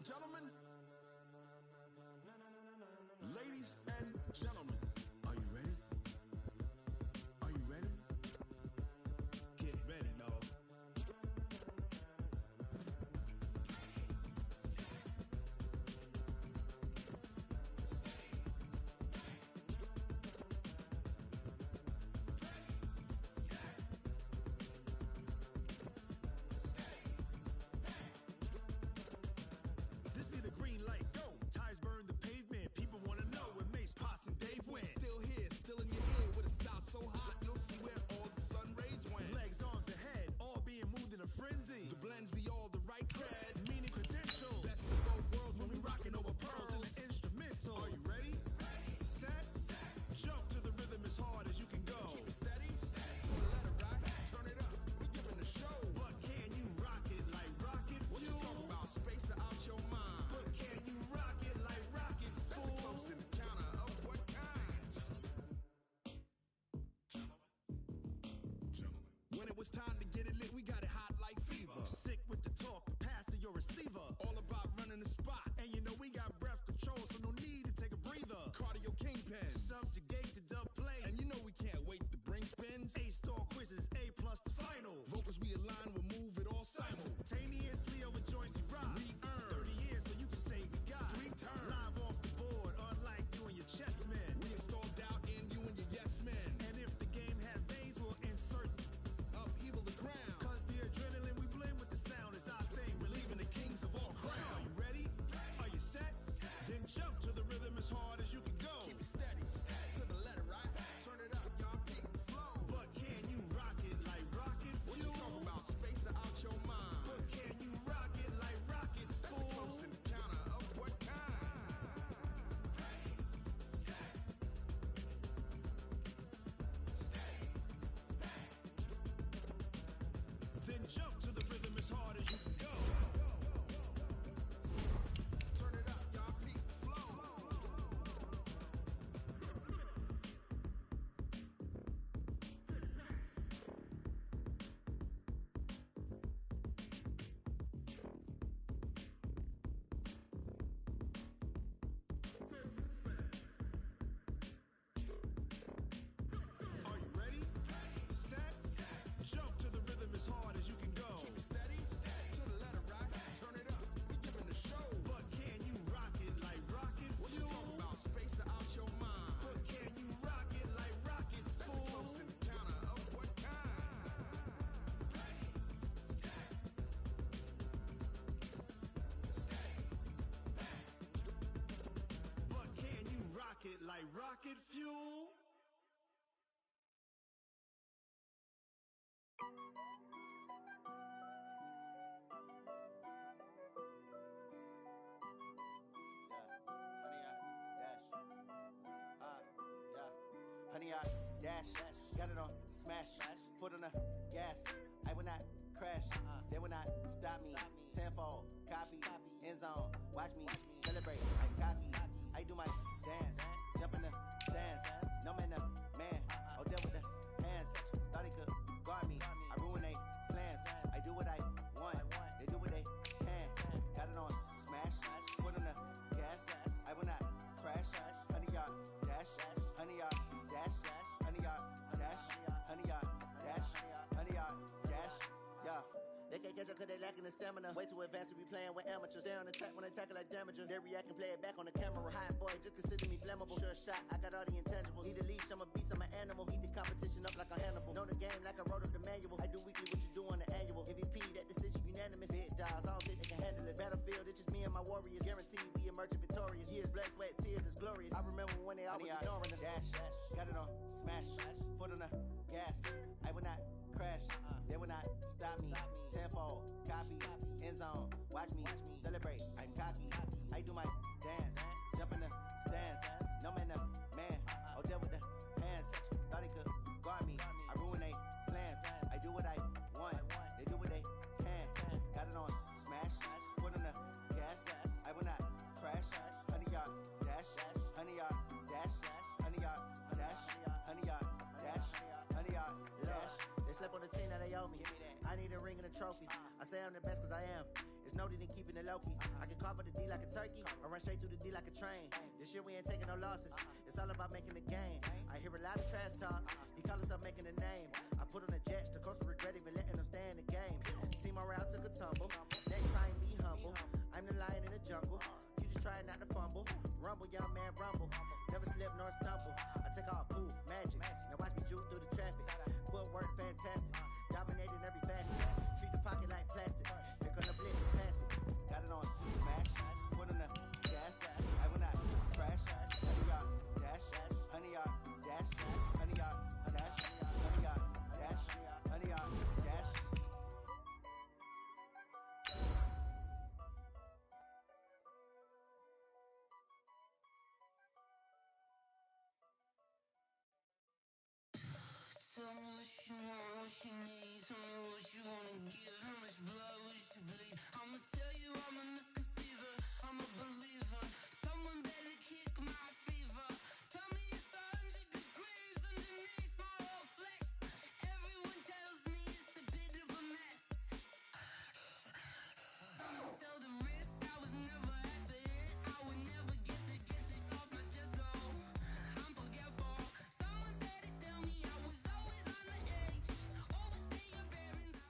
and gentlemen, ladies and gentlemen, are you ready? Are you ready? Get ready, dog. This be the green light, go. Tires burn the pavement. People want to know where Mace, Potts, and Dave went. Still here, still in your ear, with a style so hot, you'll see where all the sun rays went. Legs, arms, and head, all being moved in a frenzy. The blends be all the right cred, meaning credentials. Best of both worlds when we rockin' over pearls in the instrumental. Are you ready? Set, jump to the rhythm as hard as you can go. Keep it steady, let it rock, turn it up, we giving the show. But can you rock it like rocket fuel? What you talking about, space out your mind? But can you rock it like rockets, fool? That's a close encounter of what kind? Gentlemen. When it was time to get it lit, we got it hot like fever. Sick with the talk, the pass to your receiver. All about running the spot. And you know we got breath control, so no need to take a breather. Cardio kingpin, subjugate the dub play. And you know we can't wait to bring spins. A-star quizzes, A+ the final. Vocals we align, we'll move it all simultaneously over joints we rock. We earn 30 years, so you can say we got 3 turns. Live off the board, unlike you and your chess men. We install doubt in you and your yes men. And if the game had veins, we'll insert upheaval the ground. Cause the adrenaline we blend with the sound is our thing, relieving the kings of all crowns. So are you ready? Are you set? Then jump to the rhythm as hard as you can go. Keep it steady, to the letter, right? Turn it up, y'all, peak the flow. But can you rock it like rocket fuel? What you talking about, space out your mind? But can you rock it like rockets, fool? That's a close encounter of what kind? Then jump to the rhythm as hard as you can go. Turn it up, y'all, peak the flow. Are you ready? Set, jump to the rhythm as hard as you can go. Keep it steady, to the letter, right? Turn it up, we giving the show. But can you rock it like rocket fuel? What you talking about, space out your mind? But can you rock it like rockets, fool? That's a close encounter of what kind? But can you rock it like rocket fuel? Honey, I dash, got it on smash, foot on the gas. I will not crash, they will not stop me. Tenfold, copy, end zone, watch me celebrate. I copy, I do my dance, jump in the stands. No man, man, oh, deal with the hands. Thought he could guard me, I ruin they plans. I do what I want, they do what they can. Got it on smash, foot on the gas. I will not crash, honey, y'all dash, honey, y'all dash, honey, y'all dash, honey, y'all dash, honey, y'all dash, yeah. They can't catch up cause they lacking the stamina. Way too advanced to be playing with amateurs. Stay on attack when they tackle like damager. They react and play it back on the camera. Hot boy, just consider me flammable. Sure shot, I got all the intangibles. Need a leash, I'm a beast, I'm an animal. Heat the competition up like a Hannibal. Know the game like I wrote up the manual. I do weekly what you do on the annual. MVP, that decision unanimous. Big dogs, I don't think they can handle this. Battlefield, it's just me and my warriors. Guaranteed we emerge victorious. Years, blood, sweat, tears, it's glorious. I remember when they always ignoring us. Dash, got it on smash, foot on the gas. I will not crash, they will not stop me. Tenfold, copy, end zone, watch me celebrate. I'm cocky, I do my dance, jump in the stands. No man, man, oh, deal with the hands. Thought he could guard me, I ruin they plans. I do what I want, they do what they can. Got it on smash, foot on the gas. I will not crash, honey, y'all dash, honey, y'all dash, honey, y'all dash, honey, y'all dash, honey, y'all dash. They slept on the team that they owe me. I need a ring and a trophy. I say I'm the best cause I am. It's no need in keeping it low-key. I can carve up the D like a turkey, or run straight through the D like a train. This year we ain't taking no losses. It's all about making the game. I hear a lot of trash talk. He call himself making a name. I put on the Jets, the coach will regret even letting them stay in the game. See my route took a tumble. Next time be humble. I'm the lion in the jungle. You just try not to fumble. Rumble, young man, rumble. Never slip nor stumble. I take off, poof, magic. Now watch me juke through the traffic. Footwork fantastic. Dominating every facet. Treat the pocket like plastic. Here come the blitz, pass it. Got it on smash. Put on the gas. I will not crash. 100 yard dash. 100 yard dash. 100 yard dash. 100 yard dash. 100 yard dash. Tell me what you want, what you need. Tell me what you wanna give. How much blood would you bleed? I'ma tell you I'm a misconceiver. I'm a believer. Someone better kick my fever. Tell me it's 100 degrees underneath my whole flesh. Everyone tells me it's a bit of a mess. I'ma tell the risk I was never at the end. I would never get this off my chest though. I'm forgetful. Someone better tell me I was always on the edge. Overstay your bearings.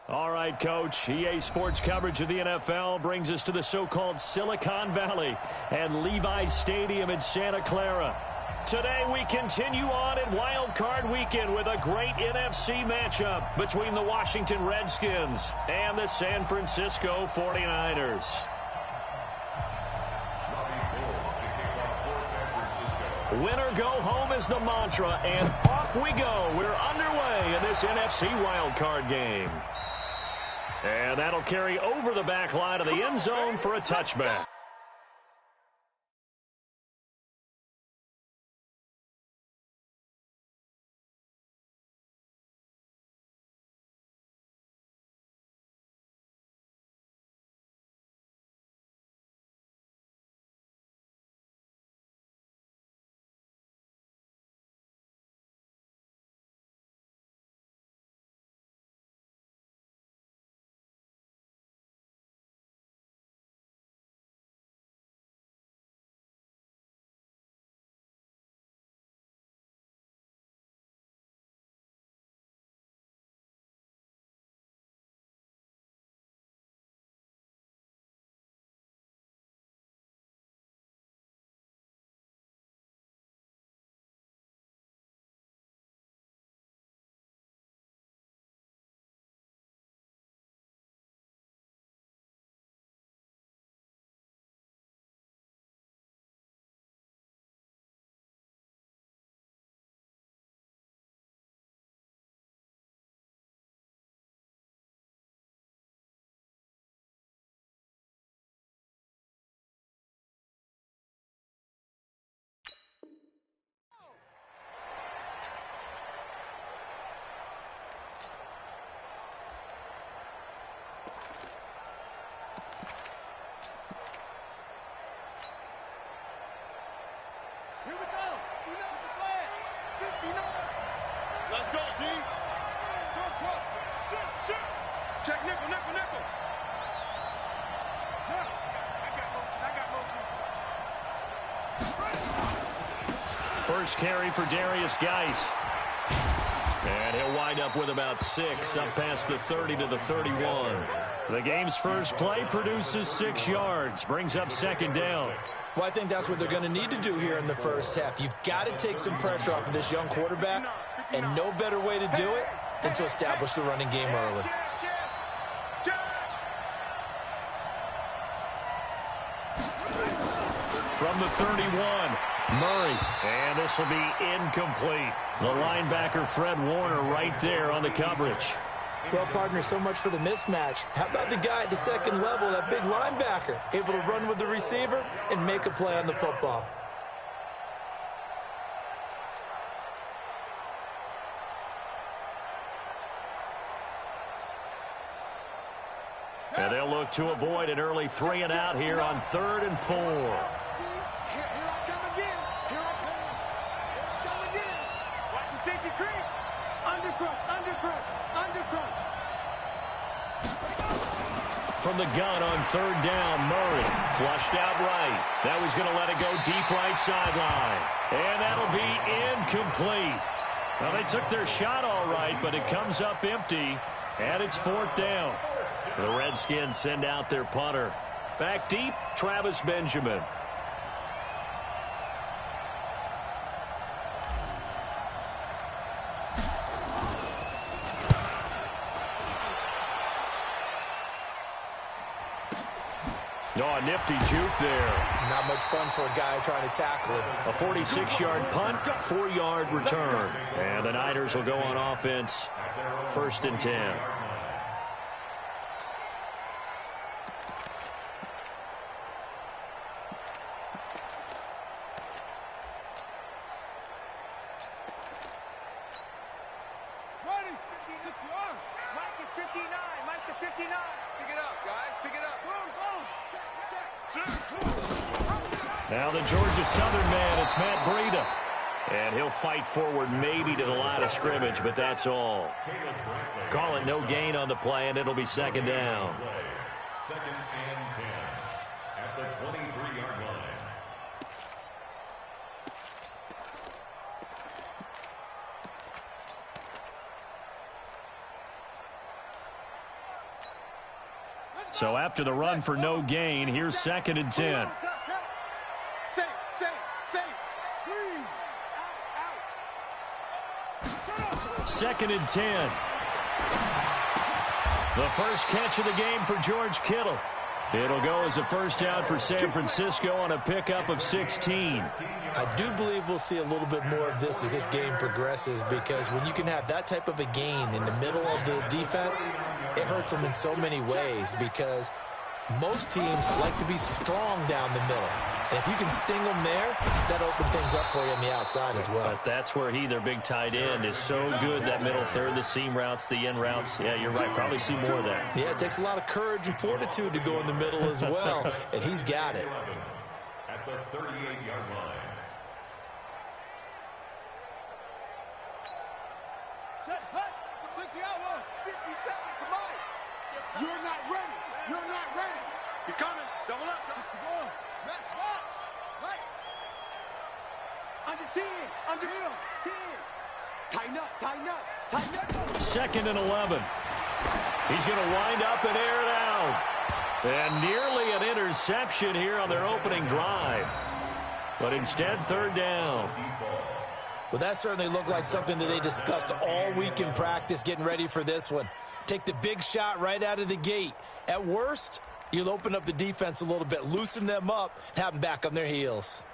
All right, Coach. EA Sports coverage of the NFL brings us to the so-called Silicon Valley and Levi's Stadium in Santa Clara. Today we continue on in Wild Card Weekend with a great NFC matchup between the Washington Redskins and the San Francisco 49ers. Winner go home is the mantra, and off we go. We're underway in this NFC Wild Card game. And that'll carry over the back line of the end zone for a touchback. Here we go. Enough with the flag. 50 numbers. Let's go, D. Truck. Shoot. Check nickel. Now. I got motion. First carry for Darius Geis. And he'll wind up with about 6, up past the 30 to the 31. The game's first play produces 6 yards, brings up second down. Well, I think that's what they're going to need to do here in the first half. You've got to take some pressure off of this young quarterback, and no better way to do it than to establish the running game early. From the 31, Murray. And this will be incomplete. The linebacker, Fred Warner, right there on the coverage. Well, partner, so much for the mismatch. How about the guy at the second level, that big linebacker, able to run with the receiver and make a play on the football? And they'll look to avoid an early 3 and out here on 3rd and 4. Here I come again. Watch the safety creep. Under from the gun on third down. Murray flushed out right. Now he's going to let it go deep right sideline. And that'll be incomplete. Well, they took their shot all right, but it comes up empty, and it's fourth down. The Redskins send out their punter. Back deep, Travis Benjamin. Oh, a nifty juke there. Not much fun for a guy trying to tackle him. A 46-yard punt, 4-yard return. And the Niners will go on offense, 1st and 10. Now the Georgia Southern man, it's Matt Breida. And he'll fight forward maybe to the line of scrimmage, but that's all. Call it no gain on the play, and it'll be 2nd down. 2nd and 10 at the 23-yard line. So after the run for no gain, here's 2nd and 10. Second and 10. The first catch of the game for George Kittle. It'll go as a first down for San Francisco on a pickup of 16. I do believe we'll see a little bit more of this as this game progresses, because when you can have that type of a gain in the middle of the defense, it hurts them in so many ways, because most teams like to be strong down the middle. And if you can sting them there, that opens things up for you on the outside as well. But that's where he, their big tight end, is so good, that middle third, the seam routes, the in routes. Yeah, you're right. Probably see more of that. Yeah, it takes a lot of courage and fortitude to go in the middle as well, and he's got it. At the 38-yard line. Set, hut, 60 out, 50 seconds, come on. You're not ready. You're not ready. He's coming. Double up. Match box. Right. Under 10. Under 10. Tighten up. Tighten up. Tighten up. 2nd and 11. He's going to wind up and air it out. And nearly an interception here on their opening drive. But instead, 3rd down. Well, that certainly looked like something that they discussed all week in practice getting ready for this one. Take the big shot right out of the gate. At worst, you'll open up the defense a little bit, loosen them up, have them back on their heels.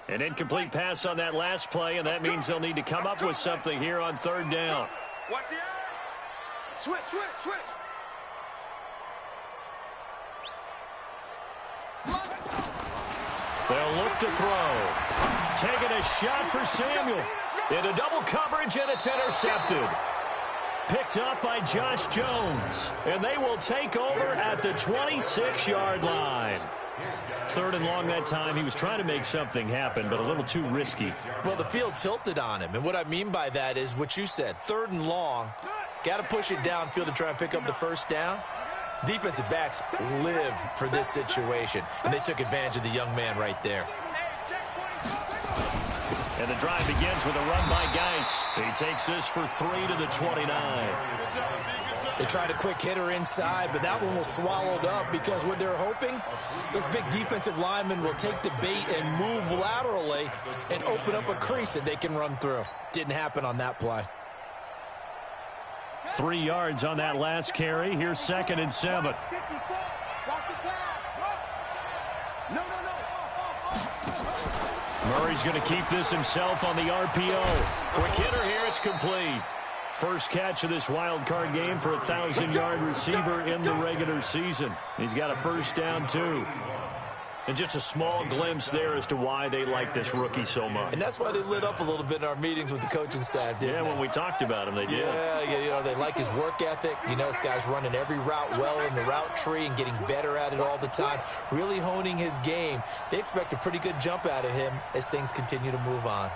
An incomplete pass on that last play, and that means they'll need to come up with something here on 3rd down. Watch the eye. Switch. They'll look to throw. Taking a shot for Samuel. Into double coverage, and it's intercepted. Picked up by Josh Jones. And they will take over at the 26-yard line. 3rd and long that time. He was trying to make something happen, but a little too risky. Well, the field tilted on him. And what I mean by that is what you said. 3rd and long. Got to push it downfield to try and pick up the first down. Defensive backs live for this situation. And they took advantage of the young man right there. And the drive begins with a run by Geis. He takes this for 3 to the 29. They tried a quick hitter inside, but that one was swallowed up because what they're hoping, those big defensive linemen will take the bait and move laterally and open up a crease that they can run through. Didn't happen on that play. 3 yards on that last carry. Here's 2nd and 7. Murray's going to keep this himself on the RPO. Quick hitter here, it's complete. First catch of this wild card game for a 1,000-yard receiver in the regular season. He's got a first down, too. And just a small glimpse there as to why they like this rookie so much. And that's why they lit up a little bit in our meetings with the coaching staff, didn't they? When we talked about him, they did. Yeah, you know, they like his work ethic. You know, this guy's running every route well in the route tree and getting better at it all the time, really honing his game. They expect a pretty good jump out of him as things continue to move on.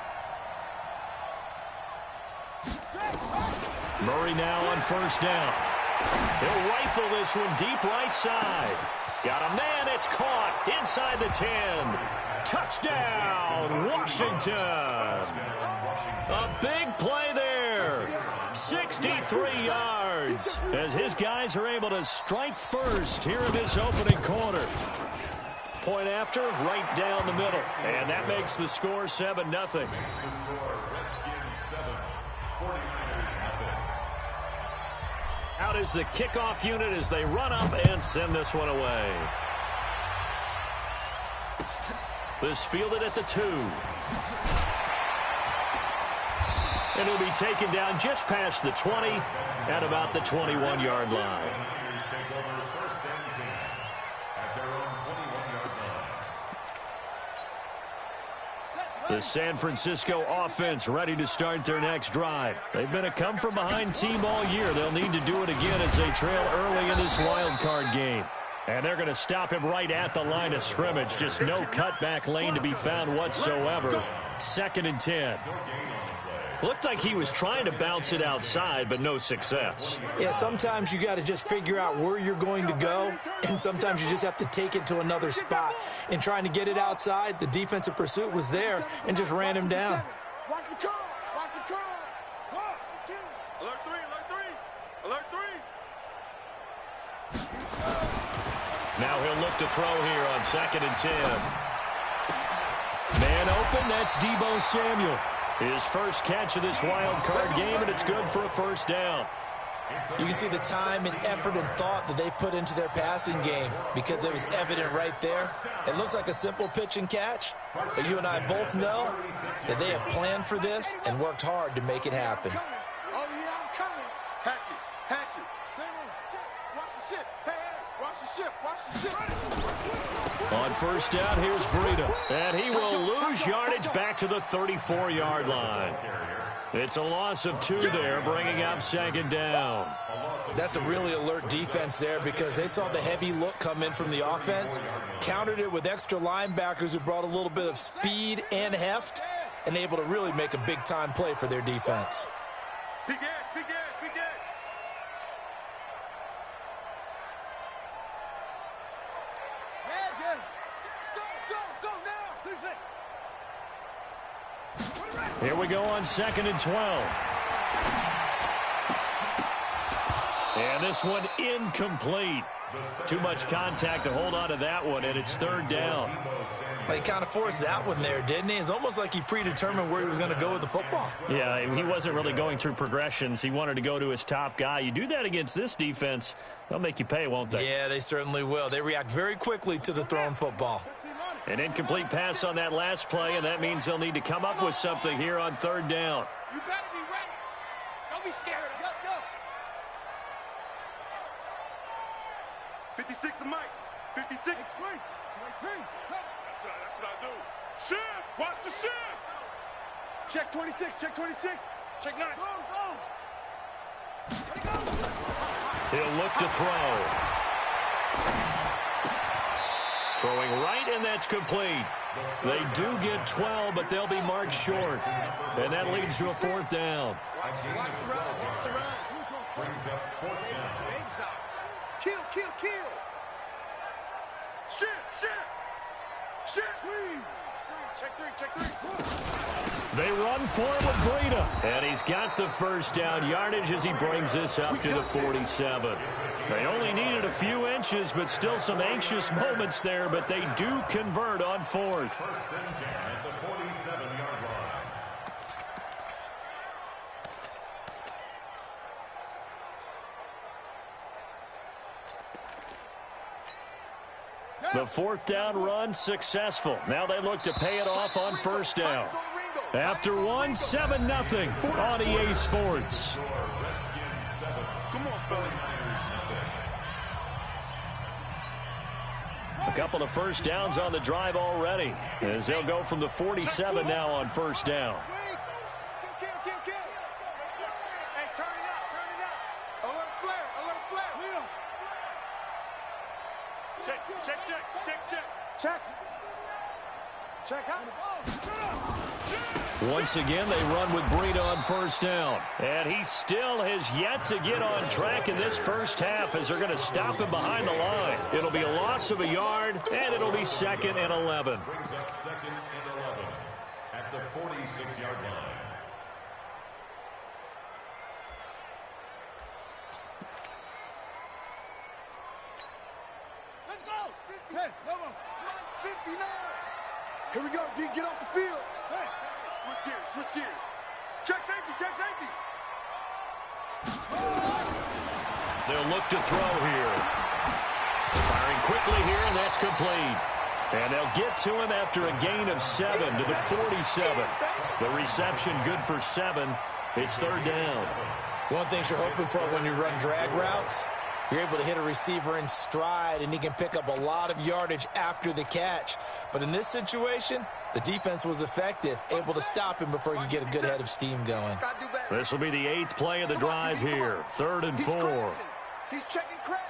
Murray now on first down. He'll rifle this one deep right side. Got a man, it's caught inside the 10. Touchdown, Washington. A big play there. 63 yards as his guys are able to strike first here in this opening quarter. Point after, right down the middle. And that makes the score 7-0. Out is the kickoff unit as they run up and send this one away. This fielded at the 2. And it'll be taken down just past the 20 at about the 21-yard line. The San Francisco offense ready to start their next drive. They've been a come-from-behind team all year. They'll need to do it again as they trail early in this wild card game. And they're going to stop him right at the line of scrimmage. Just no cutback lane to be found whatsoever. 2nd and 10. Looked like he was trying to bounce it outside, but no success. Yeah, sometimes you got to just figure out where you're going to go, and sometimes you just have to take it to another spot. And trying to get it outside, the defensive pursuit was there and just ran him down. Watch the curl. Watch the curl. Alert 3. Alert 3. Now he'll look to throw here on 2nd and 10. Man open, that's Deebo Samuel. His first catch of this wild card game, and it's good for a first down. You can see the time and effort and thought that they put into their passing game because it was evident right there. It looks like a simple pitch and catch, but you and I both know that they have planned for this and worked hard to make it happen. Oh, yeah, I'm coming. Hatchet. Watch the ship. Hey, watch the ship. On first down, here's Breida. And he will lose yardage back to the 34-yard line. It's a loss of 2 there, bringing up 2nd down. That's a really alert defense there because they saw the heavy look come in from the offense, countered it with extra linebackers who brought a little bit of speed and heft, and able to really make a big-time play for their defense. Big Ed. Here we go on 2nd and 12. And this one incomplete. Too much contact to hold on to that one, and it's 3rd down. He kind of forced that one there, didn't he? It's almost like he predetermined where he was going to go with the football. Yeah, he wasn't really going through progressions. He wanted to go to his top guy. You do that against this defense, they'll make you pay, won't they? Yeah, they certainly will. They react very quickly to the thrown football. An incomplete pass on that last play, and that means they'll need to come up with something here on 3rd down. You better be ready. Don't be scared. Go. 56 to Mike. 56. That's what I do. Shift. Watch the shift. Check 26. Check 9. Go. He'll look to throw. Throwing right, and that's complete. They do get 12, but they'll be marked short. And that leads to a 4th down. Watch the run. Brings up 4th down. Kill. Shift. Check three. They run for it with Breida. And he's got the first down yardage as he brings this up to the 47. They only needed a few inches, but still some anxious moments there, but they do convert on 4th. 1st and 10 at the 47-yard line. The 4th down run successful. Now they look to pay it off on 1st down. After one, 7-0 on EA Sports. Come on, fellas. A couple of first downs on the drive already, as they'll go from the 47 now on 1st down. Kill. Hey, turn it up. Alert flare. Check. Check out the ball. Once again, they run with Breida on first down. And he still has yet to get on track in this first half as they're going to stop him behind the line. It'll be a loss of a yard, and it'll be 2nd and 11. Brings up 2nd and 11 at the 46-yard line. Let's go. 10, no more. 59. Here we go, D. Get off the field. Hey. Switch gears, switch gears. Check safety, check safety. They'll look to throw here. Firing quickly here, and that's complete. And they'll get to him after a gain of 7 to the 47. The reception good for 7. It's 3rd down. One thing you're hoping for when you run drag routes, you're able to hit a receiver in stride, and he can pick up a lot of yardage after the catch. But in this situation, the defense was effective, able to stop him before he could get a good head of steam going. This will be the 8th play of the drive here. 3rd and 4. He's checking crack.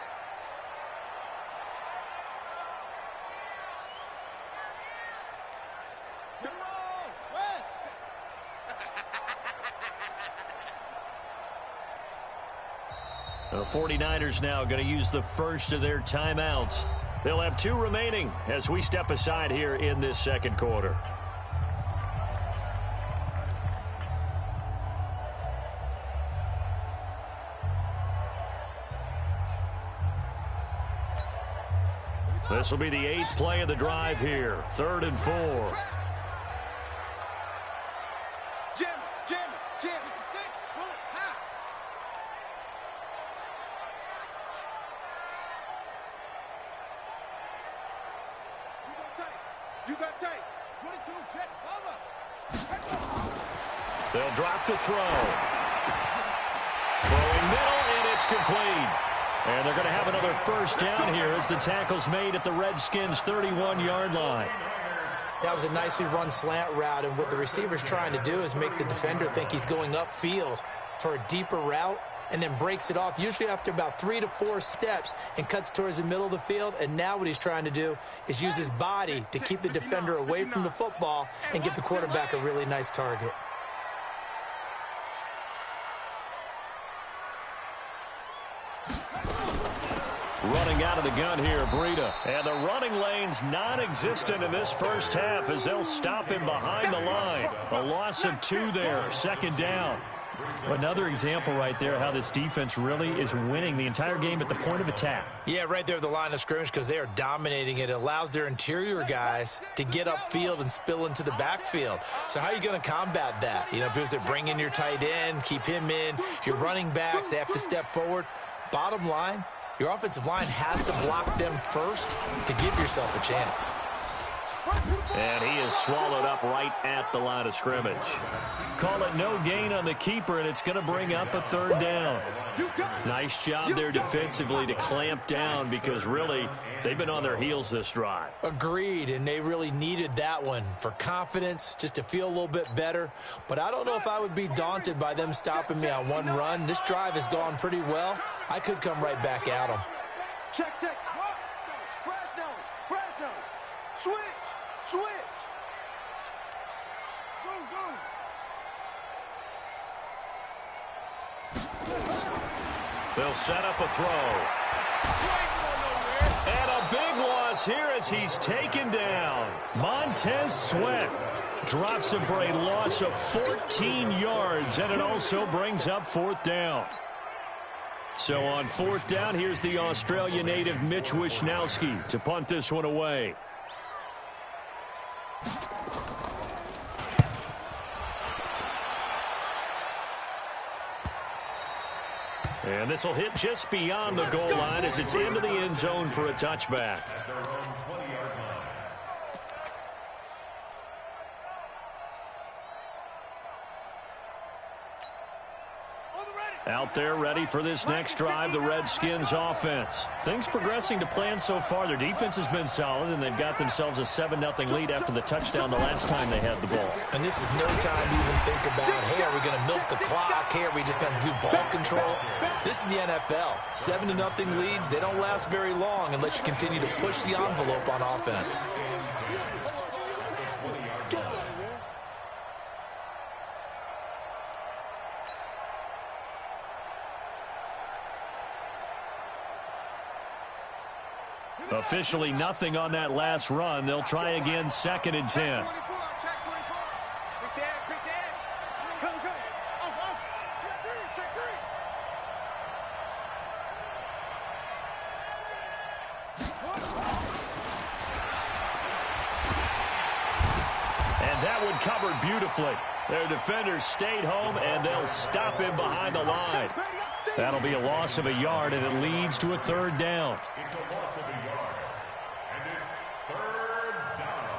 The 49ers now going to use the first of their timeouts. They'll have 2 remaining as we step aside here in this second quarter. This will be the 8th play of the drive here. 3rd and 4. They'll drop to throw. Throwing middle, and it's complete. And they're going to have another first down here as the tackle's made at the Redskins' 31-yard line. That was a nicely run slant route, and what the receiver's trying to do is make the defender think he's going upfield for a deeper route, and then breaks it off, usually after about 3 to 4 steps, and cuts towards the middle of the field. And now what he's trying to do is use his body to keep the defender away from the football and give the quarterback a really nice target. Running out of the gun here, Breida. And the running lane's non-existent in this first half as they'll stop him behind the line. A loss of 2 there, 2nd down. Another example right there how this defense really is winning the entire game at the point of attack. Yeah, right there at the line of scrimmage because they are dominating it. It allows their interior guys to get upfield and spill into the backfield. So how are you going to combat that? You know, because they bring in your tight end, keep him in. Your running backs, they have to step forward. Bottom line, your offensive line has to block them first to give yourself a chance. And he is swallowed up right at the line of scrimmage. Call it no gain on the keeper, and it's going to bring up a 3rd down. Nice job there defensively to clamp down because really they've been on their heels this drive. Agreed, and they really needed that one for confidence, just to feel a little bit better. But I don't know if I would be daunted by them stopping me on one run. This drive has gone pretty well. I could come right back at them. Check. Fresno. Switch. Zoom. They'll set up a throw. And a big loss here as he's taken down. Montez Sweat drops him for a loss of 14 yards, and it also brings up 4th down. So on 4th down, here's the Australia native Mitch Wishnowski to punt this one away. And this will hit just beyond the goal line as it's into the end zone for a touchback. Out there ready for this next drive, the Redskins offense. Things progressing to plan so far. Their defense has been solid, and they've got themselves a 7-0 lead after the touchdown the last time they had the ball. And this is no time to even think about, hey, are we going to milk the clock? Hey, are we just going to do ball control? This is the NFL. 7-0 leads, they don't last very long unless you continue to push the envelope on offense. Officially nothing on that last run. They'll try again, 2nd and 10. And that one covered beautifully. Their defenders stayed home, and they'll stop him behind the line. That'll be a loss of a yard, and it leads to a 3rd down. It's a loss of a yard, and it's 3rd down.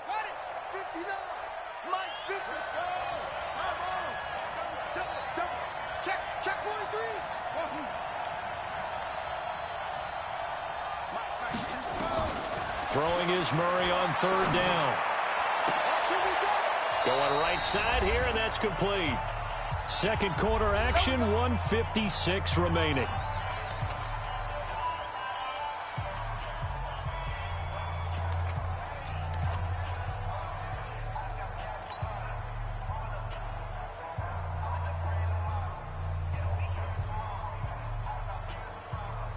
Got it! 59! Mike 50! Double! Check 43! Throwing is Murray on 3rd down. Going right side here, and that's complete. Second quarter action, 1:56 remaining.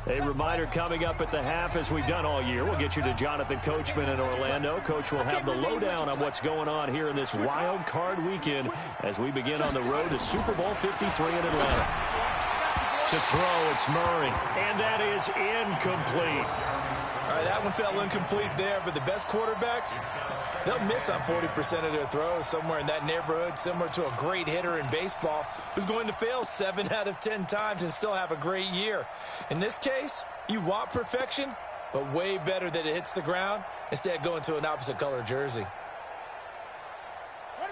A reminder coming up at the half, as we've done all year. We'll get you to Jonathan Coachman in Orlando. Coach will have the lowdown on what's going on here in this wild card weekend as we begin on the road to Super Bowl 53 in Atlanta. To throw, it's Murray, and that is incomplete. All right, that one fell incomplete there, but the best quarterbacks, they'll miss on 40% of their throws, somewhere in that neighborhood, similar to a great hitter in baseball who's going to fail 7 out of 10 times and still have a great year. In this case, you want perfection, but way better that it hits the ground instead going to an opposite color jersey.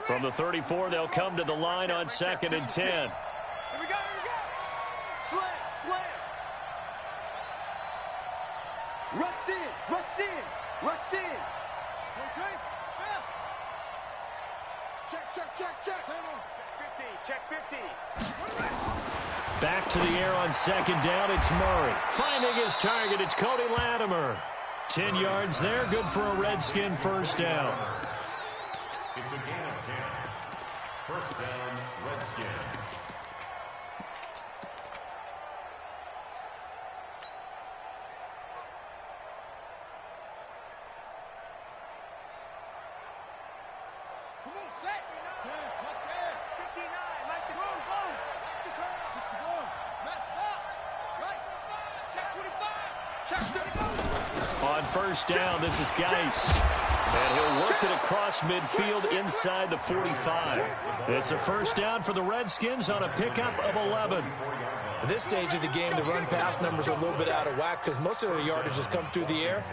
From the 34, they'll come to the line on 2nd and 10. Here we go! Slam! Rush in! Check! 50, check 50. Back to the air on 2nd down, it's Murray. Finding his target, it's Cody Latimer. 10 yards there, good for a Redskin 1st down. It's a gain of 10. 1st down, Redskins. Come on, set. 10, let's get 59, Mike the goal. Watch the curve. 61. Match box. Right. Check 25. Check 30. On 1st down, this is Geis. And he'll work it across midfield inside the 45. It's a 1st down for the Redskins on a pickup of 11. At this stage of the game, the run-pass numbers are a little bit out of whack because most of the yardage has come through the air.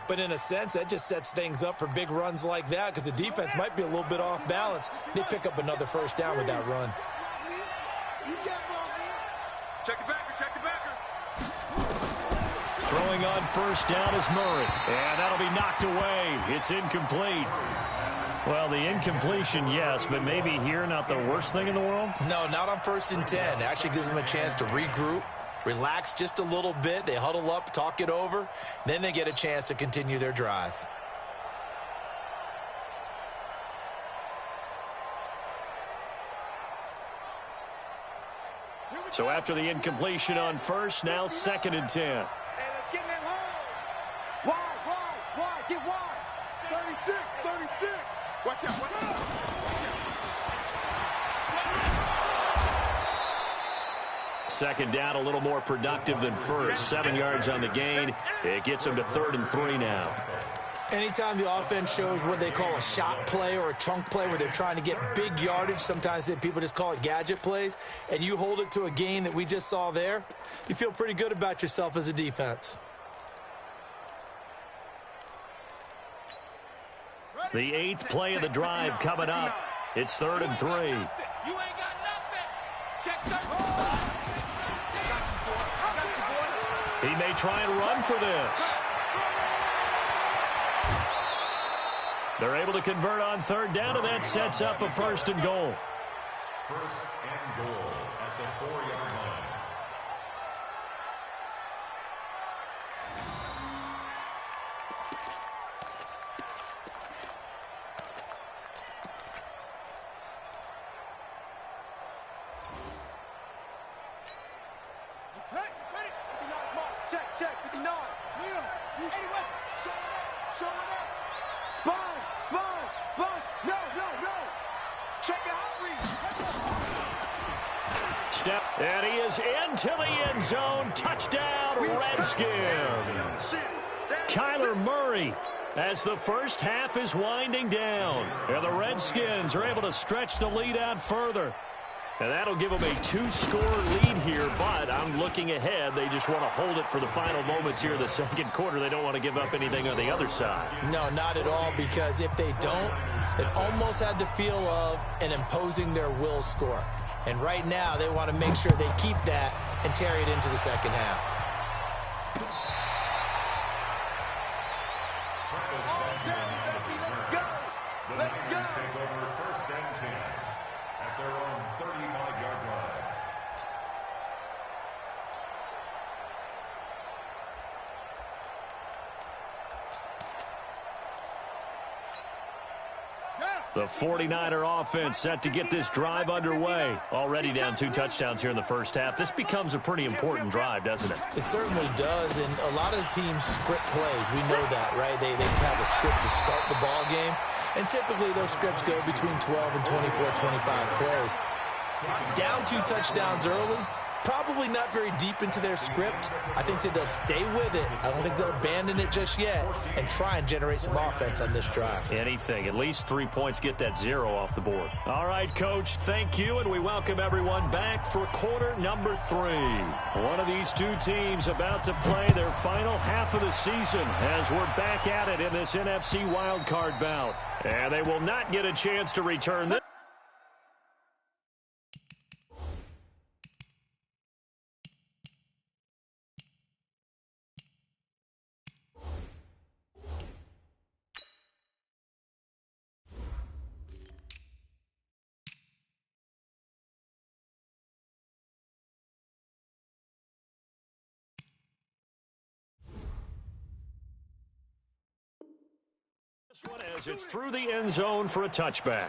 But in a sense, that just sets things up for big runs like that because the defense might be a little bit off balance. They pick up another 1st down with that run. Check the backer. Throwing on 1st down is Murray. And that'll be knocked away. It's incomplete. Well, the incompletion, yes, but maybe here not the worst thing in the world? No, not on 1st and 10. It actually gives them a chance to regroup, relax just a little bit. They huddle up, talk it over. Then they get a chance to continue their drive. So after the incompletion on 1st, now 2nd and 10. Hey, let's get in that hole. Wide. Get wide. 36. Watch out. Second down, a little more productive than 1st. 7 yards on the gain. It gets them to 3rd and 3 now. Anytime the offense shows what they call a shot play or a chunk play where they're trying to get big yardage, sometimes people just call it gadget plays, and you hold it to a gain that we just saw there, you feel pretty good about yourself as a defense. The 8th play of the drive coming up. It's 3rd and 3. You ain't got nothing. Check 30. He may try and run for this. They're able to convert on 3rd down, and that sets up a 1st and goal. 1st and goal at the 4-yard line. Step, and he is into the end zone. Touchdown, Redskins. Kyler Murray, as the first half is winding down. And the Redskins are able to stretch the lead out further. And that'll give them a 2-score lead here, but I'm looking ahead. They just want to hold it for the final moments here in the second quarter. They don't want to give up anything on the other side. No, not at all, because if they don't, it almost had the feel of an imposing their will score. And right now, they want to make sure they keep that and carry it into the second half. Take over first and 10 at their own 35-yard line. The 49er offense set to get this drive underway. Already down 2 touchdowns here in the first half. This becomes a pretty important drive, doesn't it? It certainly does, and a lot of the teams script plays. We know that, right? They have a script to start the ball game, and typically those scripts go between 12 and 24, 25 plays. Down 2 touchdowns early, probably not very deep into their script. I think that they'll stay with it. I don't think they'll abandon it just yet and try and generate some offense on this drive. Anything. At least 3 points, get that 0 off the board. All right, Coach, thank you, and we welcome everyone back for quarter number 3. One of these two teams about to play their final half of the season as we're back at it in this NFC wildcard bout. And they will not get a chance to return this. This one as it's through the end zone for a touchback.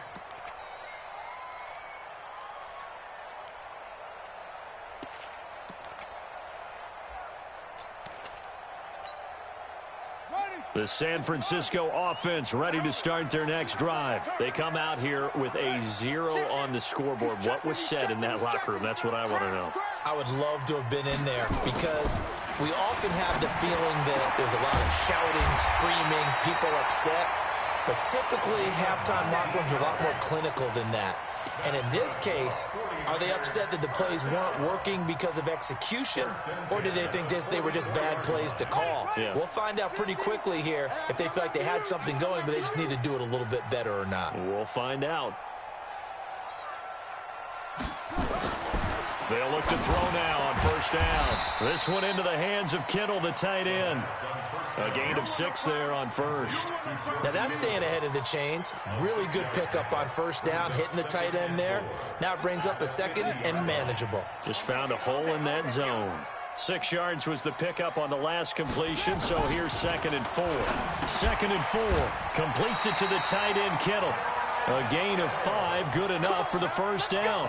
The San Francisco offense ready to start their next drive. They come out here with a 0 on the scoreboard. What was said in that locker room? That's what I want to know. I would love to have been in there because we often have the feeling that there's a lot of shouting, screaming, people upset. But typically, halftime locker rooms are a lot more clinical than that. And in this case, are they upset that the plays weren't working because of execution, or did they think they were just bad plays to call? Yeah. We'll find out pretty quickly here if they feel like they had something going, but they just need to do it a little bit better or not. We'll find out. They'll look to throw now on first down. This one into the hands of Kittle, the tight end. A gain of 6 there on first. Now that's staying ahead of the chains. Really good pickup on first down, hitting the tight end there. Now it brings up a second and manageable. Just found a hole in that zone. 6 yards was the pickup on the last completion, so here's 2nd and 4. 2nd and 4. Completes it to the tight end, Kittle. A gain of 5, good enough for the first down.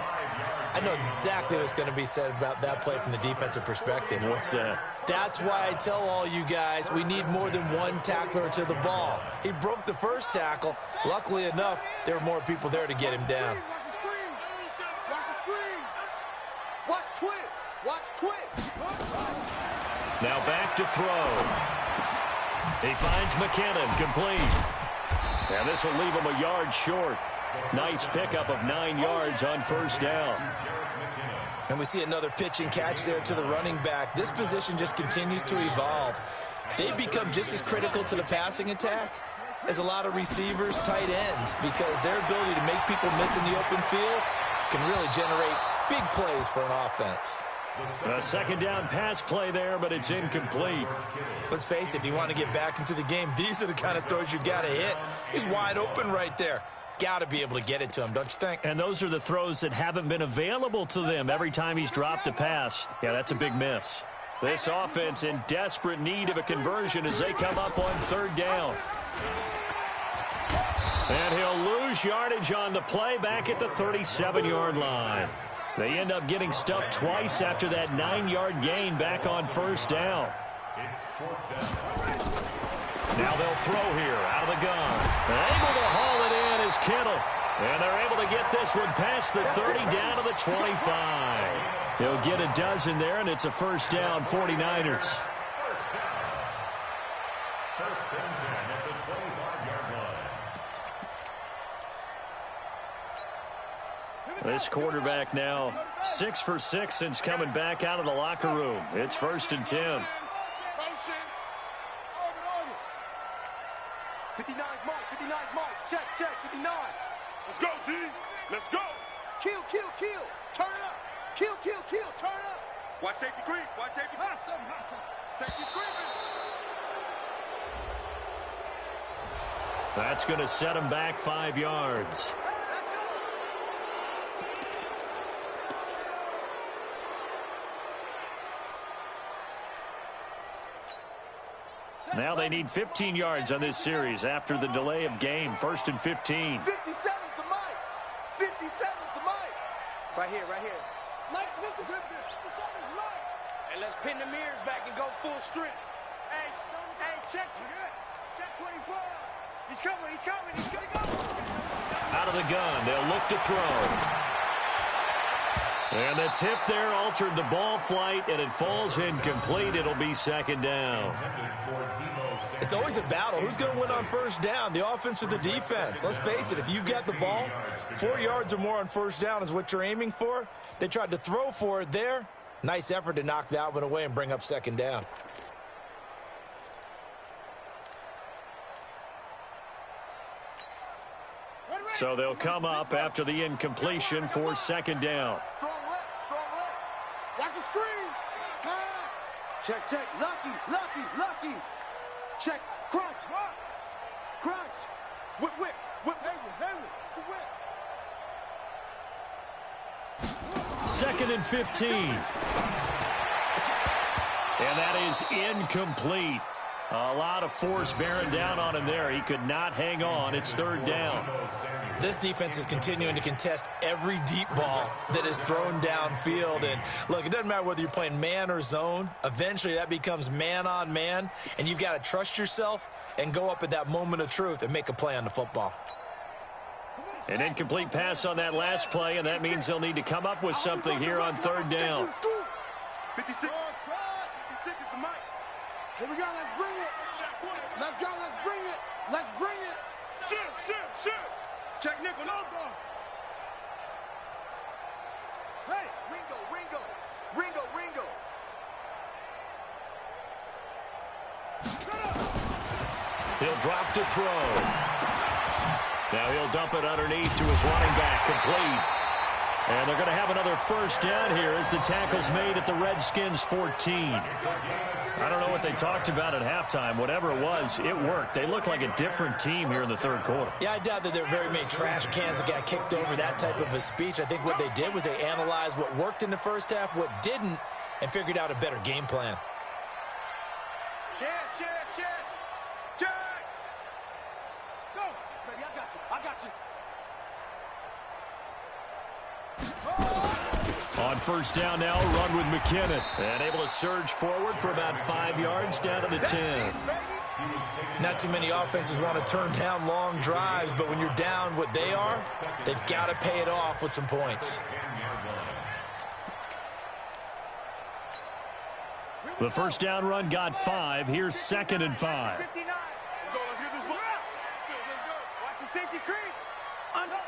I know exactly what's going to be said about that play from the defensive perspective. What's that? That's why I tell all you guys we need more than one tackler to the ball. He broke the first tackle. Luckily enough, there were more people there to get him down. Watch the screen. Watch the screen. Watch twist. Watch twist. Now back to throw. He finds McKinnon, complete. And this will leave him a yard short. Nice pickup of 9 yards on first down. And we see another pitch and catch there to the running back. This position just continues to evolve. They become just as critical to the passing attack as a lot of receivers, tight ends, because their ability to make people miss in the open field can really generate big plays for an offense. A 2nd down pass play there, but it's incomplete. Let's face it, if you want to get back into the game, these are the kind of throws you got to hit. He's wide open right there. Got to be able to get it to him, don't you think? And those are the throws that haven't been available to them every time he's dropped a pass. Yeah, that's a big miss. This offense in desperate need of a conversion as they come up on 3rd down. And he'll lose yardage on the play back at the 37-yard line. They end up getting stuffed twice after that 9-yard gain back on first down. It's fourth down. Now they'll throw here out of the gun. Able to haul it in is Kittle. And they're able to get this one past the 30 down to the 25. He'll get a dozen there, and it's a first down, 49ers. First down. First and 10 at the 25-yard line. This quarterback now 6 for 6 since coming back out of the locker room. It's first and 10. 59's Mike, 59's Mike. Check, 59. Let's go, D. Let's go. Kill. Turn it up. Kill. Turn it up. Watch safety creep. Hustle. Safety creeping. That's going to set him back 5 yards. Now they need 15 yards on this series after the delay of game. First and 15. 57's the mic. 57's the mic. Right here. Mike's 57's mic. And let's pin the mirrors back and go full strength. Hey, check 24. He's coming. He's gonna go. Out of the gun. They'll look to throw. And the tip there altered the ball flight, and it falls incomplete. It'll be second down. It's always a battle. Who's going to win on first down, the offense or the defense? Let's face it, if you've got the ball, 4 yards or more on first down is what you're aiming for. They tried to throw for it there. Nice effort to knock that one away and bring up second down. So they'll come up after the incompletion for second down. Strong left. Watch the screen. Pass. Check. Lucky. Check. Crunch. Whip. Hayward. The whip. Second and 15. And that is incomplete. A lot of force bearing down on him there. He could not hang on. It's third down. This defense is continuing to contest every deep ball that is thrown downfield. And look, it doesn't matter whether you're playing man or zone. Eventually that becomes man on man. And you've got to trust yourself and go up at that moment of truth and make a play on the football. An incomplete pass on that last play, and that means they'll need to come up with something here on third down. 56 is the mic. Here we go. Let's bring it. Let's go. Let's bring it. Shoot. Check nickel. No go. Hey, Ringo. He'll drop to throw. Now he'll dump it underneath to his running back, complete. And they're going to have another first down here as the tackle's made at the Redskins 14. I don't know what they talked about at halftime. Whatever it was, it worked. They look like a different team here in the third quarter. Yeah, I doubt that there are very many trash cans that got kicked over that type of a speech. I think what they did was they analyzed what worked in the first half, what didn't, and figured out a better game plan. Check. Go. Baby, I got you. On first down now, run with McKinnon. And able to surge forward for about 5 yards down to the 10. Not too many offenses want to turn down long drives, but when you're down what they are, they've got to pay it off with some points. The first down run got 5. Here's second and 5. 59. Let's get this ball. Let's go. Watch the safety creep. Under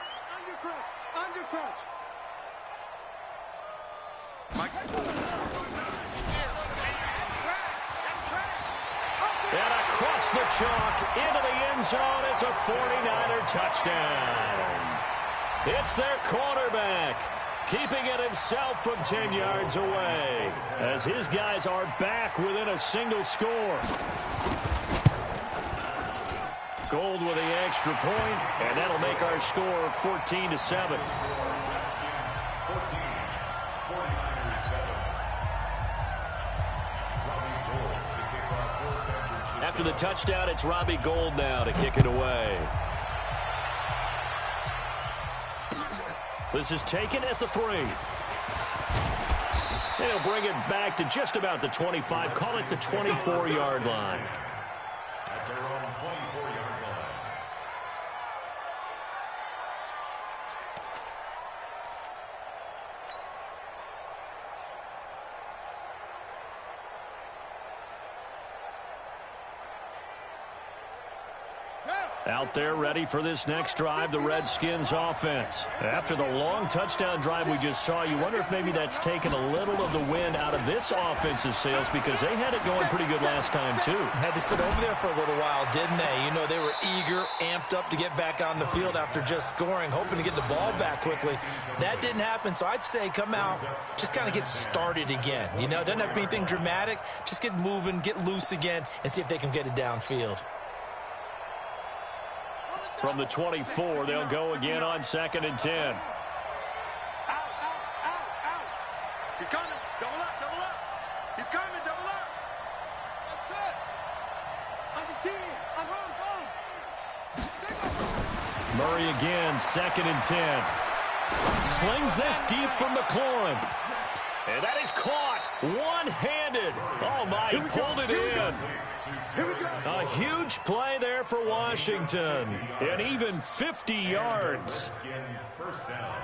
crunch. Mike. And across the chalk into the end zone. It's a 49er touchdown. It's their quarterback, keeping it himself from 10 yards away as his guys are back within a single score. Gold with the extra point, and that'll make our score 14-7. After the touchdown, it's Robbie Gould now to kick it away. This is taken at the 3. And he'll bring it back to just about the 25, call it the 24-yard line. At their own 24-yard line. Out there ready for this next drive, the Redskins offense. After the long touchdown drive we just saw, you wonder if maybe that's taken a little of the wind out of this offense's sails because they had it going pretty good last time too. Had to sit over there for a little while, didn't they? You know, they were eager, amped up to get back on the field after just scoring, hoping to get the ball back quickly. That didn't happen, so I'd say come out, just kind of get started again. You know, it doesn't have to be anything dramatic. Just get moving, get loose again, and see if they can get it downfield. From the 24, they'll go again on 2nd and 10. Out. He's coming. Double up. He's coming. Double up. That's it. Under 10. I'm home. Murray again, 2nd and 10. Slings this deep from McLaurin. And that is caught one-handed. Oh, my, he pulled it in. A huge play there for Washington. And even 50 yards. First down.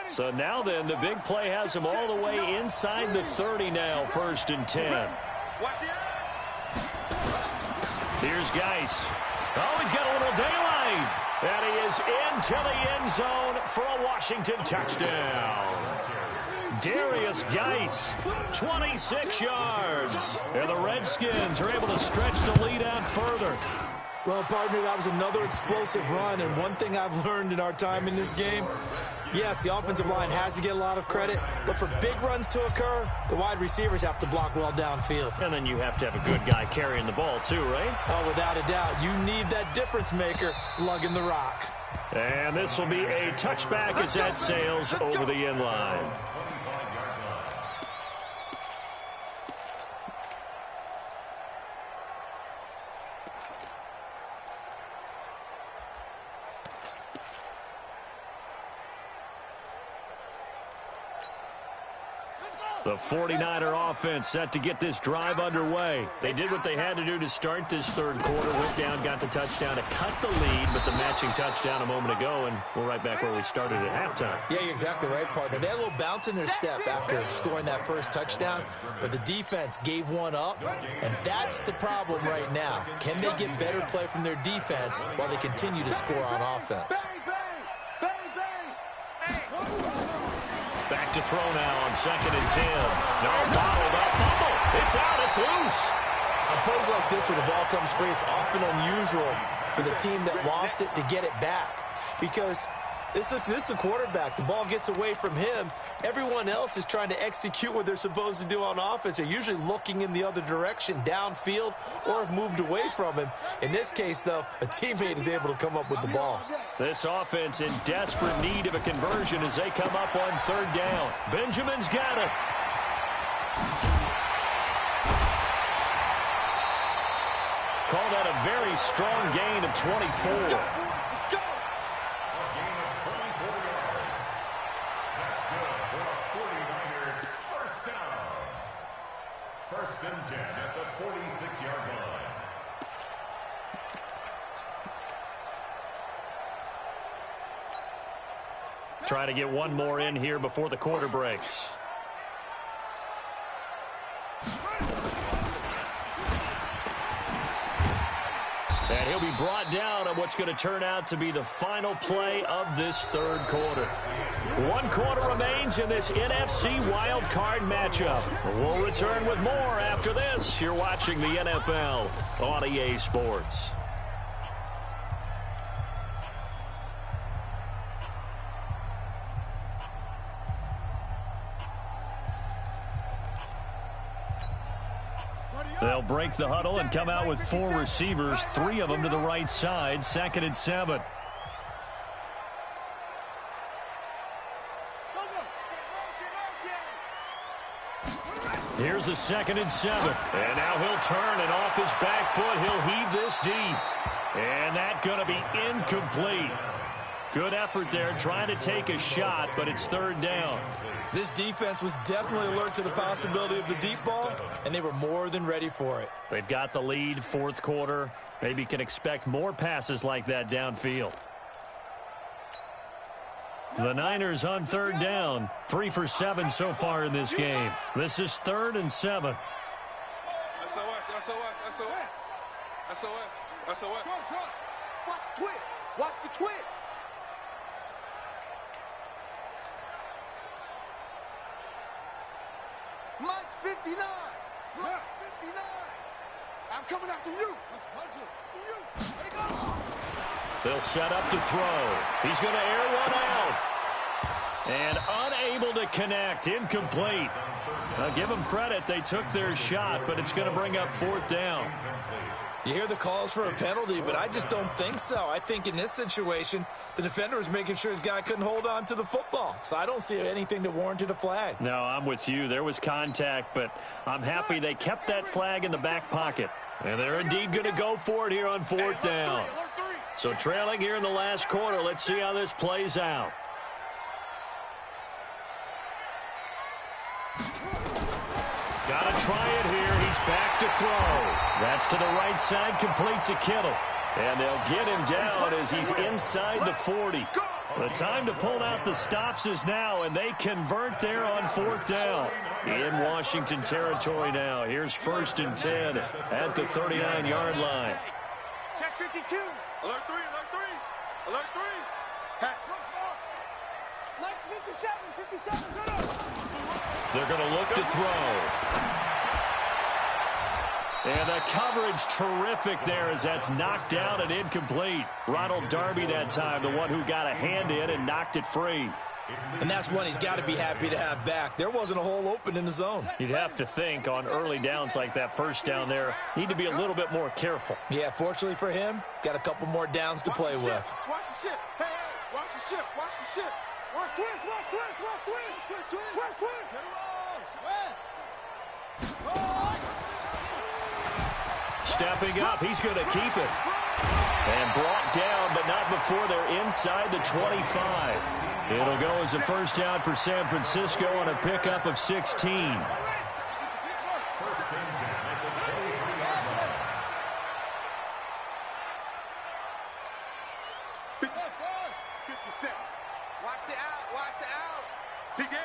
So now then, the big play has him all the way inside the 30 now, 1st and 10. Here's Geis. Oh, he's got a little daylight. And he is into the end zone for a Washington touchdown. Darius Geis, 26 yards. And the Redskins are able to stretch the lead out further. Well, partner, that was another explosive run, and one thing I've learned in our time in this game, yes, the offensive line has to get a lot of credit, but for big runs to occur, the wide receivers have to block well downfield. And then you have to have a good guy carrying the ball too, right? Oh, without a doubt. You need that difference maker lugging the rock. And this will be a touchback as that sails over the end line. The 49er offense set to get this drive underway. They did what they had to do to start this third quarter. Went down, got the touchdown to cut the lead, but the matching touchdown a moment ago, and we're right back where we started at halftime. Yeah, you're exactly right, partner. They had a little bounce in their step after scoring that first touchdown, but the defense gave one up, and that's the problem right now. Can they get better play from their defense while they continue to score on offense? Back to throw now on 2nd and 10. No, bottled up, fumble. It's out, it's loose. On plays like this where the ball comes free, it's often unusual for the team that lost it to get it back. Because this is the quarterback. The ball gets away from him. Everyone else is trying to execute what they're supposed to do on offense. They're usually looking in the other direction, downfield, or have moved away from him. In this case, though, a teammate is able to come up with the ball. This offense in desperate need of a conversion as they come up on 3rd down. Benjamin's got it. Call that a very strong gain of 24. First and 10 at the 46-yard line. Try to get one more in here before the quarter breaks. And he'll be brought down on what's going to turn out to be the final play of this third quarter. 1 quarter remains in this NFC wild card matchup. We'll return with more after this. You're watching the NFL on EA Sports. They'll break the huddle and come out with 4 receivers, 3 of them to the right side, 2nd and 7. Here's a 2nd and 7. And now he'll turn, and off his back foot, he'll heave this deep. And that's going to be incomplete. Good effort there, trying to take a shot, but it's 3rd down. This defense was definitely alert to the possibility of the deep ball, and they were more than ready for it. They've got the lead, 4th quarter. Maybe can expect more passes like that downfield. The Niners on 3rd down. 3 for 7 so far in this game. This is 3rd and 7. SOS. Watch the twist. Watch the twist. Mike's 59. Mike's 59. I'm coming after you. You. Ready, go. They'll set up to throw. He's going to air one out. And unable to connect. Incomplete. Now give them credit. They took their shot, but it's going to bring up 4th down. You hear the calls for a penalty, but I just don't think so. I think in this situation, the defender was making sure his guy couldn't hold on to the football. So I don't see anything that warranted a flag. No, I'm with you. There was contact, but I'm happy they kept that flag in the back pocket. And they're indeed going to go for it here on 4th down. So trailing here in the last quarter, let's see how this plays out. Got to try it here. He's back to throw. That's to the right side, complete to Kittle. And they'll get him down as he's inside the 40. The time to pull out the stops is now, and they convert there on 4th down. In Washington territory now. Here's 1st and 10 at the 39-yard line. Check 52. Alert 3, alert 3. Alert 3. Hatch, look small. Lex 57, 57, good up. They're going to look to throw. And the coverage terrific there as that's knocked down and incomplete. Ronald Darby that time, the one who got a hand in and knocked it free. And that's one he's got to be happy to have back. There wasn't a hole open in the zone. You'd have to think on early downs like that 1st down there, need to be a little bit more careful. Yeah, fortunately for him, got a couple more downs to play with. Watch the ship. Hey, watch the ship. Watch the ship. Watch twist, watch twist, watch twist. Twist, twist, twist, twist. Get it on. Twist. Stepping up, he's going to keep it. And brought down, but not before they're inside the 25. It'll go as a 1st down for San Francisco on a pickup of 16. Watch the out, watch the out. Begin.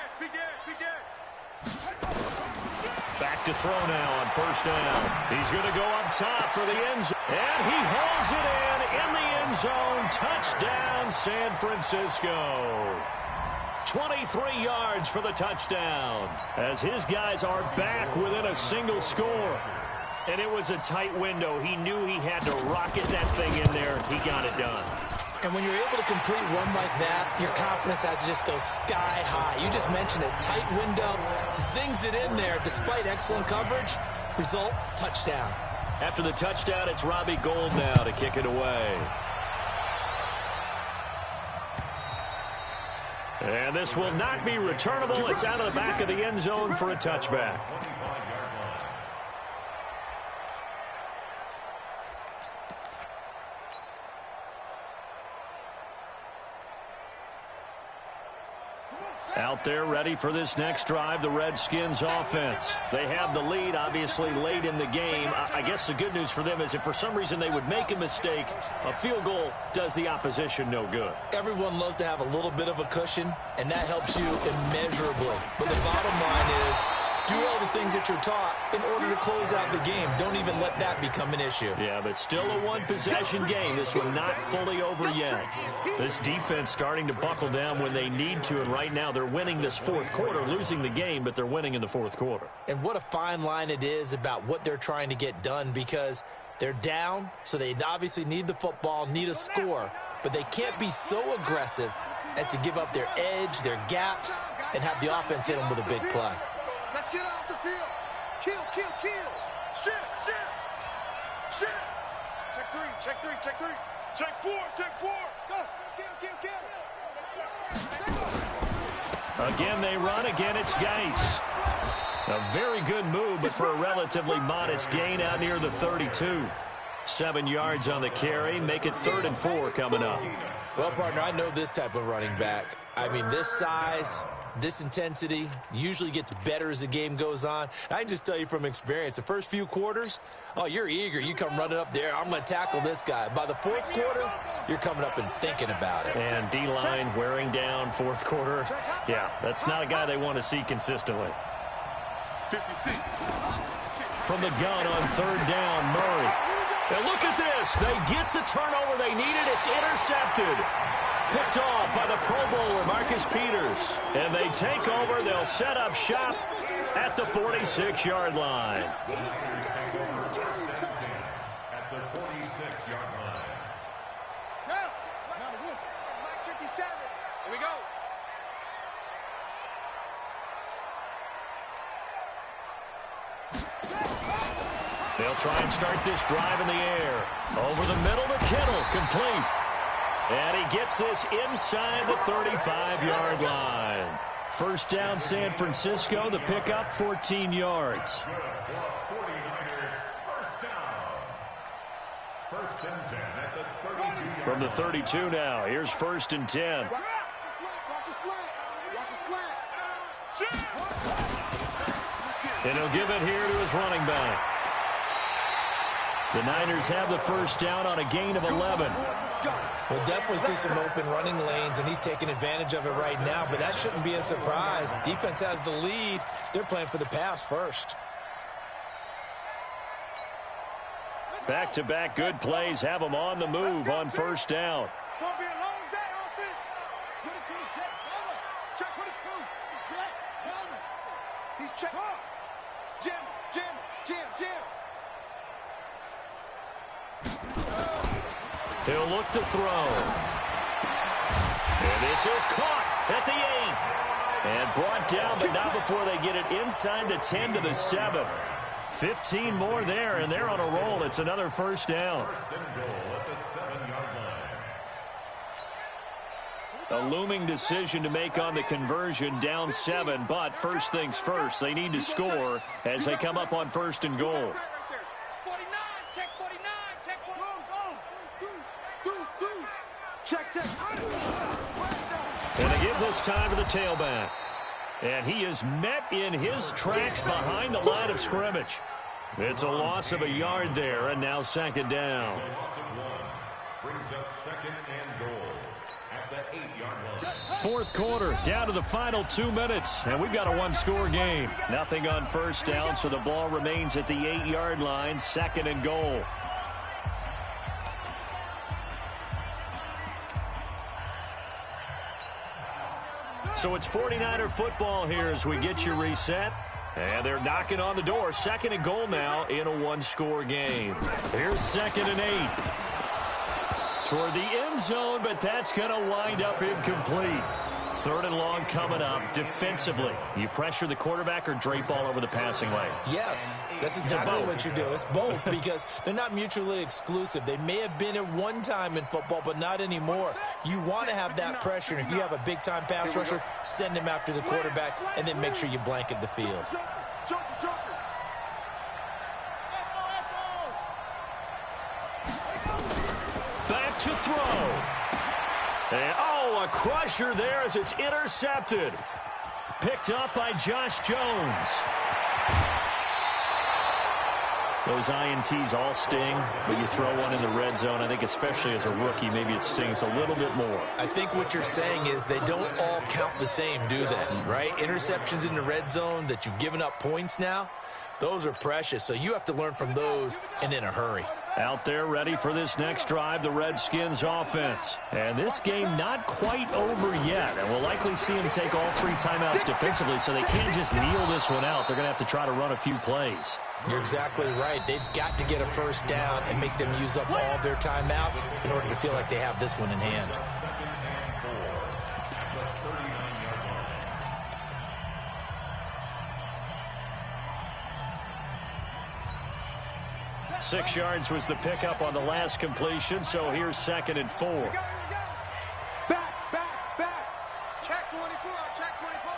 Back to throw now on 1st down. He's going to go up top for the end zone. And he hauls it in the end zone. Touchdown, San Francisco. 23 yards for the touchdown. As his guys are back within a single score. And it was a tight window. He knew he had to rocket that thing in there. He got it done. And when you're able to complete one like that, your confidence has to just go sky high. You just mentioned it. Tight window, zings it in there despite excellent coverage. Result, touchdown. After the touchdown, it's Robbie Gould now to kick it away. And this will not be returnable. It's out of the back of the end zone for a touchback. Out there ready for this next drive, the Redskins offense. They have the lead, obviously, late in the game. I guess the good news for them is if for some reason they would make a mistake, a field goal does the opposition no good. Everyone loves to have a little bit of a cushion, and that helps you immeasurably. But the bottom line is, do all the things that you're taught in order to close out the game. Don't even let that become an issue. Yeah, but still a one-possession game. This one not fully over yet. This defense starting to buckle down when they need to, and right now they're winning this 4th quarter, losing the game, but they're winning in the 4th quarter. And what a fine line it is about what they're trying to get done, because they're down, so they obviously need the football, need a score, but they can't be so aggressive as to give up their edge, their gaps, and have the offense hit them with a big play. Let's get off the field. Kill. Shit. Check 3. Check 4. Go. Kill. Again, they run. Again, it's Geis. A very good move, but for a relatively modest gain out near the 32. 7 yards on the carry. Make it 3rd and 4 coming up. Well, partner, I know this type of running back. I mean, this size, this intensity usually gets better as the game goes on. I can just tell you from experience, the first few quarters, oh, you're eager. You come running up there. I'm going to tackle this guy. By the 4th quarter, you're coming up and thinking about it. And D-line wearing down 4th quarter. Yeah, that's not a guy they want to see consistently. 56. From the gun on 3rd down, Murray. Now look at this. They get the turnover they needed. It's intercepted. Picked off by the Pro Bowler, Marcus Peters. And they take over. They'll set up shop at the 46-yard line. At the 46-yard line. Now to win. 57. Here we go. They'll try and start this drive in the air. Over the middle to Kittle, complete. And he gets this inside the 35-yard line. First down, San Francisco. The pickup, 14 yards. First and 10 at the 32-yard From the 32 now, here's 1st and 10. Watch the slant. Watch the slant. And he'll give it here to his running back. The Niners have the first down on a gain of 11. We'll definitely see some open running lanes, and he's taking advantage of it right now, but that shouldn't be a surprise. Defense has the lead. They're playing for the pass first. Back-to-back good plays have them on the move on first down. It's going to be a long day, offense. 22, check, cover. Check 22. Check, cover. He's check. Jim. He'll look to throw. And this is caught at the 8. And brought down, but not before they get it inside the 10 to the 7. 15 more there, and they're on a roll. It's another first down. First and goal at the 7-yard line. A looming decision to make on the conversion, down 7, but first things first, they need to score as they come up on 1st and goal. 49, check 49, check 49. Check. And they give this time to the tailback. And he is met in his tracks behind the line of scrimmage. It's a loss of a yard there, and now 2nd down. It's a loss of 1. Brings up 2nd and goal at the 8-yard line. 4th quarter, down to the final 2 minutes, and we've got a 1-score game. Nothing on first down, so the ball remains at the 8-yard line, 2nd and goal. So it's 49er football here as we get you reset. And they're knocking on the door. 2nd and goal now in a 1-score game. Here's 2nd and 8. Toward the end zone, but that's going to wind up incomplete. 3rd and long coming up. Defensively, you pressure the quarterback or drape all over the passing lane? Yes, that's exactly what you do. It's both because they're not mutually exclusive. They may have been at one time in football, but not anymore. You want to have that pressure. And if you have a big-time pass rusher, send him after the quarterback and then make sure you blanket the field. Back to throw. And, a crusher there as it's intercepted. Picked up by Josh Jones. Those INTs all sting when you throw one in the red zone. I think especially as a rookie, maybe it stings a little bit more. I think what you're saying is they don't all count the same, do they? Right? Interceptions in the red zone that you've given up points now, those are precious. So you have to learn from those and in a hurry. Out there ready for this next drive, the Redskins offense. And this game not quite over yet. And we'll likely see them take all 3 timeouts defensively, so they can't just kneel this one out. They're going to have to try to run a few plays. You're exactly right. They've got to get a first down and make them use up all their timeouts in order to feel like they have this one in hand. 6 yards was the pickup on the last completion, so here's 2nd and 4. Back. Check 24. Check 24.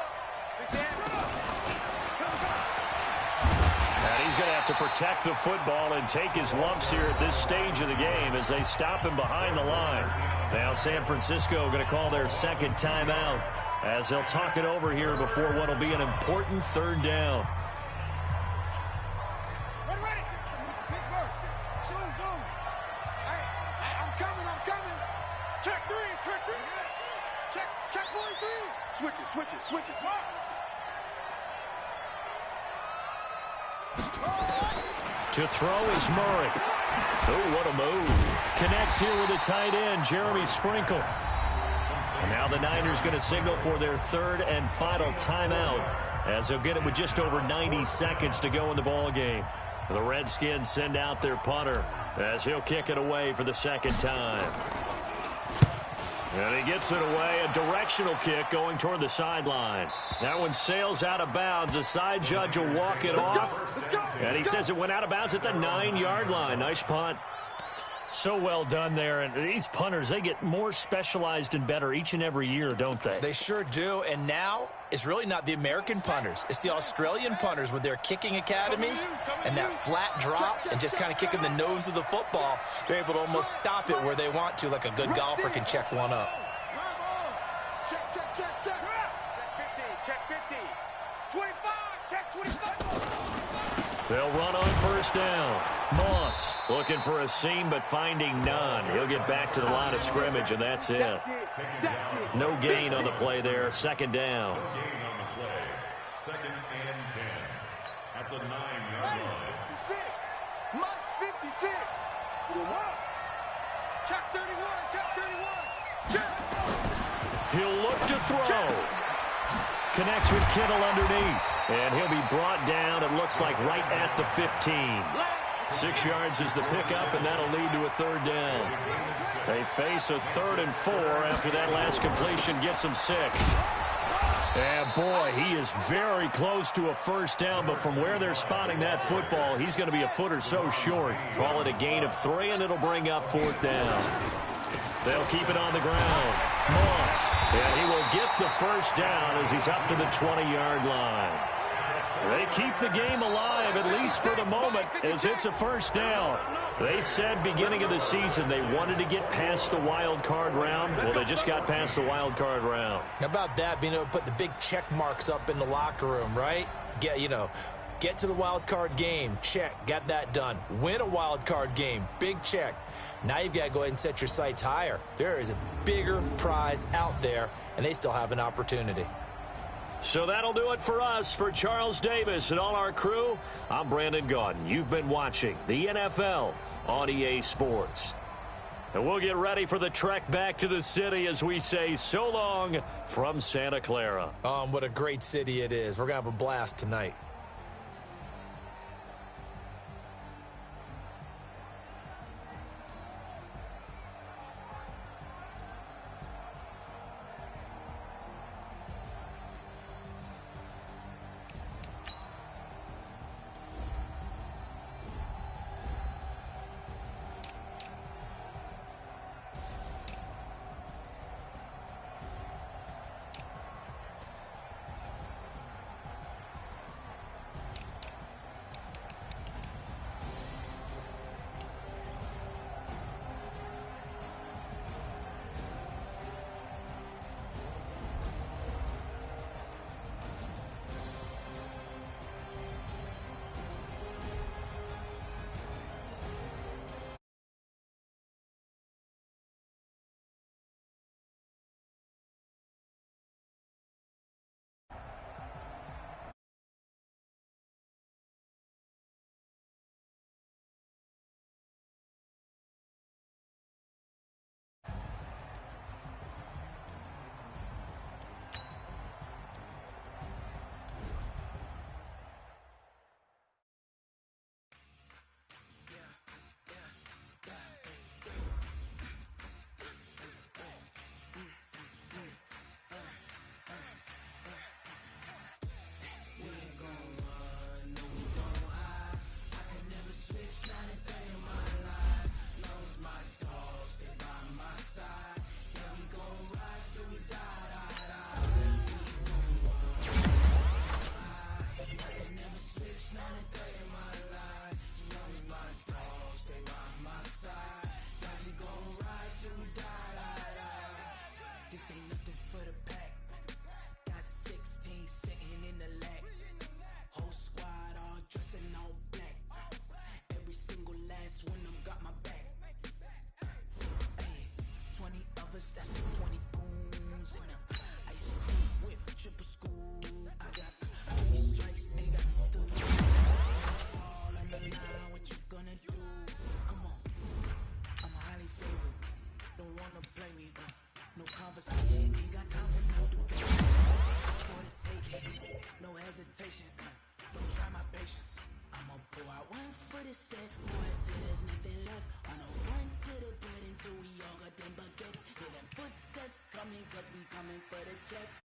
to protect the football and take his lumps here at this stage of the game as they stop him behind the line. Now San Francisco going to call their second timeout as they'll talk it over here before what will be an important third down. Ready. Pittsburgh. Soon, go. Hey, I'm coming. Check three. Check 43. Switch it. What? To throw is Murray. Oh, what a move. Connects here with the tight end, Jeremy Sprinkle. And now the Niners going to signal for their third and final timeout as they'll get it with just over 90 seconds to go in the ball game. The Redskins send out their punter as he'll kick it away for the second time. And he gets it away, a directional kick going toward the sideline. That one sails out of bounds. The side judge will walk it off. And he says it went out of bounds at the 9-yard line. Nice punt. So well done there. And these punters, they get more specialized and better each and every year, don't they? They sure do. And now it's really not the American punters. It's the Australian punters with their kicking academies and that flat drop and just kind of kicking the nose of the football. They're able to almost stop it where they want to, like a good golfer can check one up. Check. Check 50. 25. Check 25. They'll run on first down. Moss looking for a seam but finding none. He'll get back to the line of scrimmage, and that's it. No gain on the play there. Second down. No gain on the play. Second and 10 at the 9-yard line. 56. Mott's 56. Check 31. Check. He'll look to throw. Connects with Kittle underneath. And he'll be brought down, it looks like, right at the 15. 6 yards is the pickup, and that'll lead to a third down. They face a 3rd and 4 after that last completion gets them 6. And, boy, he is very close to a first down, but from where they're spotting that football, he's going to be a foot or so short. Call it a gain of 3, and it'll bring up 4th down. They'll keep it on the ground. Moss, and he will get the first down as he's up to the 20-yard line. They keep the game alive, at least for the moment, as it's a first down. They said beginning of the season they wanted to get past the wild card round. Well, they just got past the wild card round. How about that, being able to put the big check marks up in the locker room, right? Get to the wild card game, check, got that done. Win a wild card game, big check. Now you've got to go ahead and set your sights higher. There is a bigger prize out there, and they still have an opportunity. So that'll do it for us. For Charles Davis and all our crew, I'm Brandon Gaudin. You've been watching the NFL on EA Sports. And we'll get ready for the trek back to the city as we say so long from Santa Clara. What a great city it is. We're going to have a blast tonight. conversation, ain't got time for no debate. It's for the taking, no hesitation. Don't try my patience. I'ma pour out one for the set, boy, till there's nothing left. On a run to the bed until we all got them baguettes. Hear them footsteps coming, cause we coming for the check.